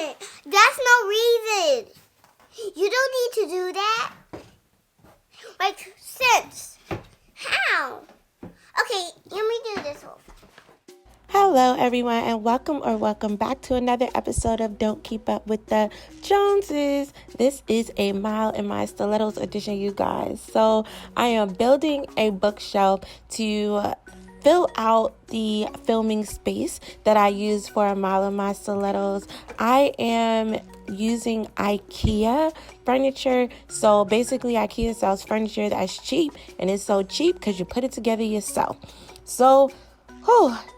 reason. That's no reason. You don't need to do that. Like, since. How? Okay, let me do this one. Hello everyone, and welcome back to another episode of Don't Keep Up with the Joneses. This is a Mile in My Stilettos edition, you guys. So I am building a bookshelf to fill out the filming space that I use for a Mile in My Stilettos. I am using Ikea furniture. So basically Ikea sells furniture that's cheap, and it's so cheap because you put it together yourself. So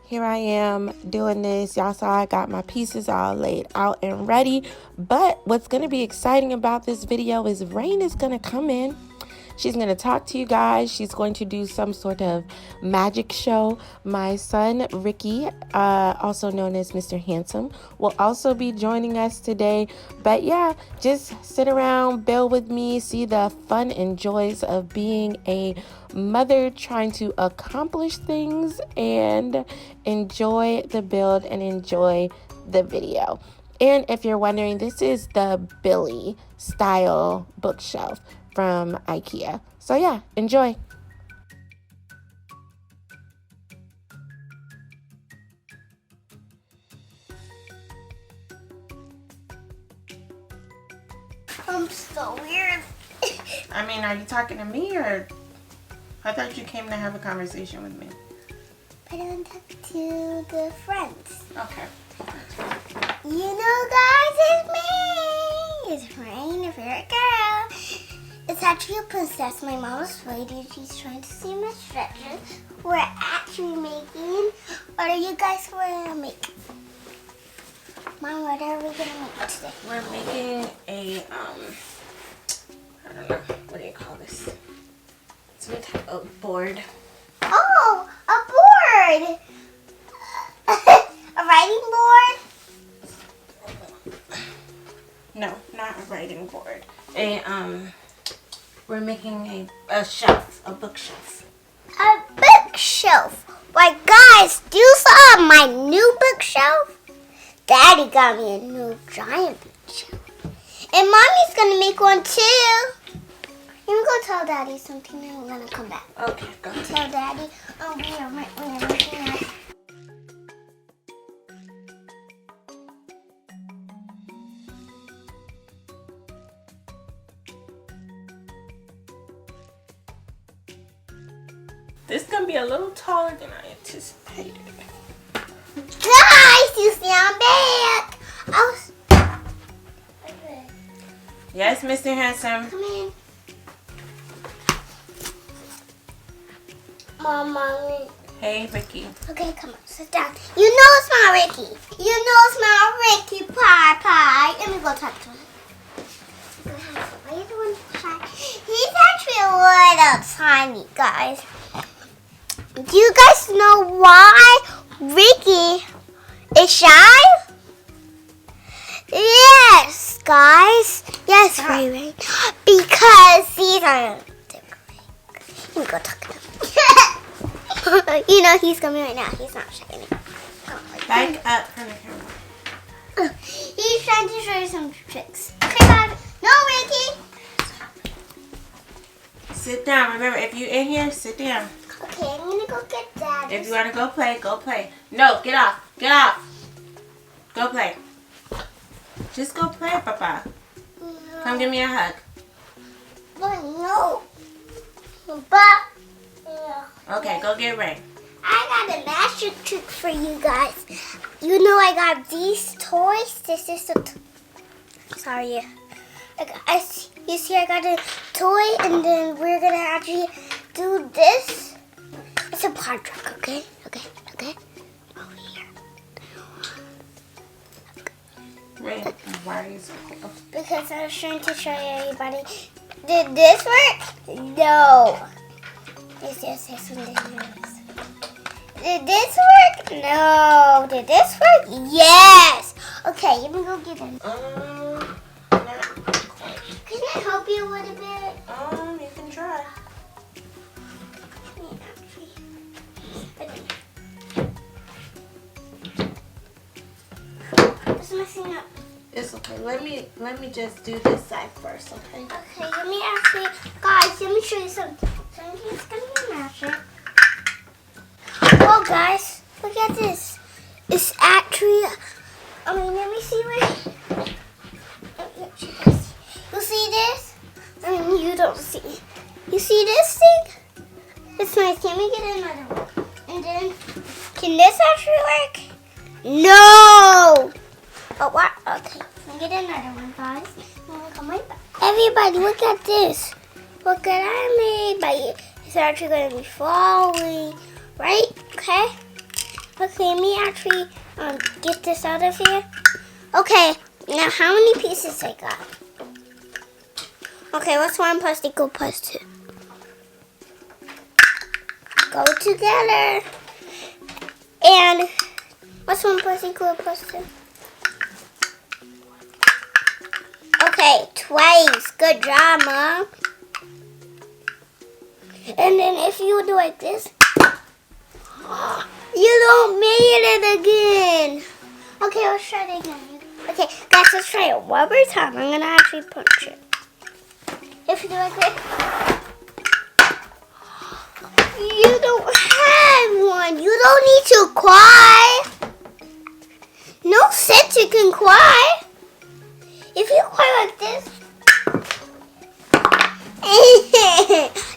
here I am doing this. Y'all saw I got my pieces all laid out and ready. But what's going to be exciting about this video is Rain is going to come in. She's going to talk to you guys. She's going to do some sort of magic show. My son, Rickey, also known as Mr. Handsome, will also be joining us today. But yeah, just sit around, build with me, see the fun and joys of being a mother trying to accomplish things, and enjoy the build and enjoy the video. And if you're wondering, this is the Billy style bookshelf from Ikea. So yeah, enjoy. I'm so weird. I mean, are you talking to me, or I thought you came to have a conversation with me? But I'm talking to the friends. Okay. You know, guys, it's me. It's Rain, a favorite girl. It's actually a princess. My mom was waiting. She's trying to see my stretches. We're actually making. What are you guys going to make? Mom, what are we going to make today? We're making a, I don't know, what do you call this? Some type of board. Oh, a board. A writing board? No, not a writing board. We're making a shelf, a bookshelf. A bookshelf. Like, guys, do you saw my new bookshelf? Daddy got me a new giant bookshelf. And Mommy's going to make one too. Let me go tell Daddy something and I'm going to come back. Okay, go. Tell Daddy, we are making that. This is going to be a little taller than I anticipated. Guys, you see I'm back. Yes, Mr. Handsome. Come in. Mommy. Hey, Rickey. Okay, come on, sit down. You know it's not Rickey. You know it's not Rickey Pie. Let me go talk to him. He's actually a little tiny, guys. Do you guys know why Rickey is shy? Yes, guys. Yes, Ray. Because he's on Let me go talk to him. You know he's coming right now. He's not shy anymore. Back up from the camera. He's trying to show you some tricks. Okay, Bob. No, Rickey. Sit down. Remember, if you're in here, sit down. Okay, I'm gonna go get Dad. If you want to go play, go play. No, get off. Get off. Go play. Just go play, Papa. No. Come give me a hug. But no. But yeah. Okay, go get Ray. I got a magic trick for you guys. You know I got these toys. This is a sorry. You see I got a toy, and then we're gonna actually do this. It's a pod truck, okay? Okay. Over here. Ray, why are you so close? Because I was trying to show everybody. Did this work? No. Yes, one did this. Did this work? No. Did this work? Yes. Okay, let me go get him. Not quite. Can I help you a little bit? You can try. It's messing up. It's okay. Let me just do this side first, okay? Okay, let me actually, guys, let me show you something. Something's gonna be magic. Oh, guys, look at this. It's actually, let me see where. You see this? You don't see. You see this thing? It's nice. Can we get another one? And then, can this actually work? No! Oh, what? Okay. Let me get another one, guys. I'm gonna come right back. Everybody, look at this. Look at I made. But it's actually going to be falling. Right? Okay? Okay, let me actually get this out of here. Okay. Now, how many pieces I got? Okay, what's 1 plus equal plus 2? Go together. And what's 1 plus equal plus 2? Okay, twice. Good job, Mom. And then if you do like this, you don't made it again. Okay, let's try it again. Okay, guys, let's try it one more time. I'm going to actually punch it. If you do like this, you don't have one. You don't need to cry. No sense you can cry. If you cry like this,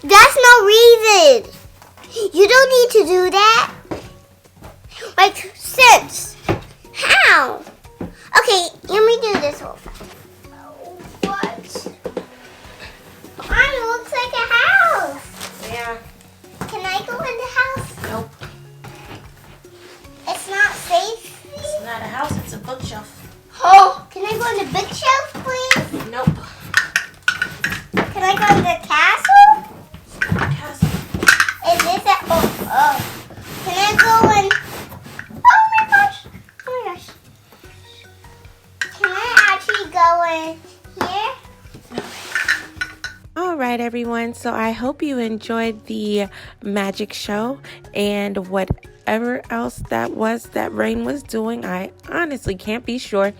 that's no reason. You don't need to do that. Like, sense. How? Okay, let me do this whole thing. What? Mom, it looks like a house. Yeah. Can I go in the house? Nope. It's not safe. It's not a house, it's a bookshelf. Oh, can I go in the bookshelf, please? Nope. Can I go in the castle? Castle. Is this a... Oh. Can I go in... Oh my gosh. Oh my gosh. Can I actually go in here? All right, everyone. So I hope you enjoyed the magic show and whatever else that was that Rain was doing. I honestly can't be sure,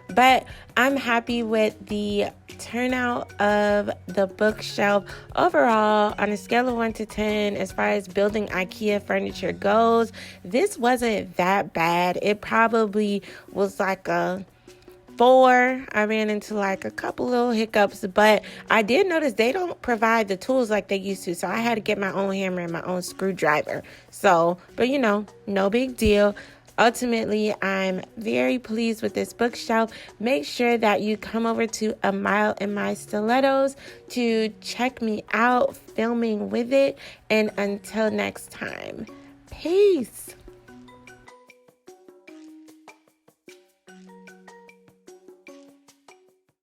but I'm happy with the turnout of the bookshelf overall. On a scale of 1 to 10, as far as building IKEA furniture goes, this wasn't that bad. It probably was like a 4. I ran into like a couple little hiccups, but I did notice they don't provide the tools like they used to, so I had to get my own hammer and my own screwdriver. So, but no big deal. Ultimately, I'm very pleased with this bookshelf. Make sure that you come over to A Mile in My Stilettos to check me out filming with it. And until next time, peace.